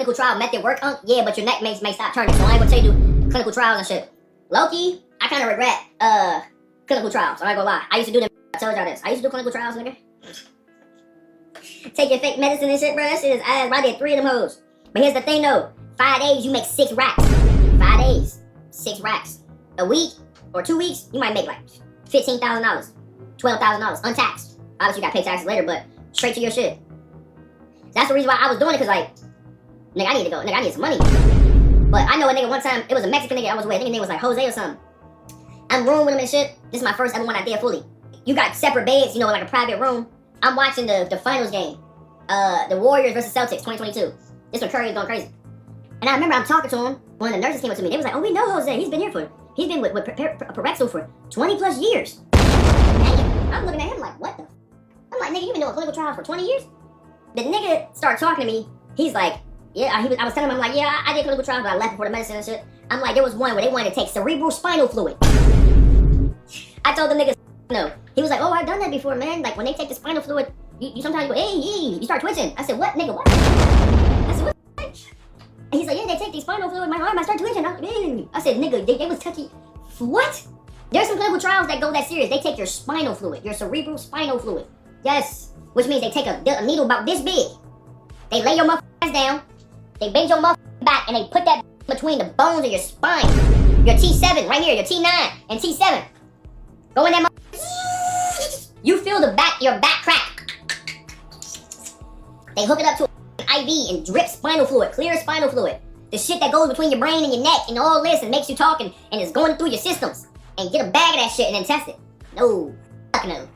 clinical trial method work, yeah, but your neck may stop turning, so I ain't gonna tell you do clinical trials and shit. Low-key, I kind of regret clinical trials, I'm not gonna lie. I used to do them. I told y'all this. I used to do clinical trials, nigga. Taking fake medicine and shit, bro. That shit is ass. I did 3 of them hoes. But here's the thing, though. 5 days, you make 6 racks. 5 days, 6 racks. A week or 2 weeks, you might make like $15,000, $12,000 untaxed. Obviously, you got to pay taxes later, but straight to your shit. That's the reason why I was doing it, because, like, nigga, I need to go. Nigga, I need some money. But I know a nigga one time, it was a Mexican nigga I was with. I think his name was like Jose or something. I'm rooming with him and shit. This is my first ever one I did fully. You got separate beds, you know, like a private room. I'm watching the finals game. The Warriors versus Celtics, 2022. This one Curry is going crazy. And I remember I'm talking to him. One of the nurses came up to me. They was like, oh, we know Jose. He's been with Parexel for 20 plus years. Dang, I'm looking at him like, what the? I'm like, nigga, you been doing clinical trials for 20 years? The nigga started talking to me. He's like, yeah, I was telling him, I'm like, yeah, I did clinical trials, but I left before the medicine and shit. I'm like, there was one where they wanted to take cerebral spinal fluid. I told the nigga, no. He was like, oh, I've done that before, man. Like, when they take the spinal fluid, you sometimes go, hey, you start twitching. I said, what, nigga, what? I said, what? And he's like, yeah, they take the spinal fluid in my arm, I start twitching. I said, nigga, they was touchy. What? There's some clinical trials that go that serious. They take your spinal fluid, your cerebral spinal fluid. Yes. Which means they take a needle about this big. They lay your motherfucker down, they bend your motherfucker back, and they put that between the bones of your spine. Your T7, right here, your T9 and T7. Go in there, motherfucker. You feel your back crack. They hook it up to an IV and drip spinal fluid, clear spinal fluid. The shit that goes between your brain and your neck and all this and makes you talk and is going through your systems. And get a bag of that shit and then test it. No, fuck no.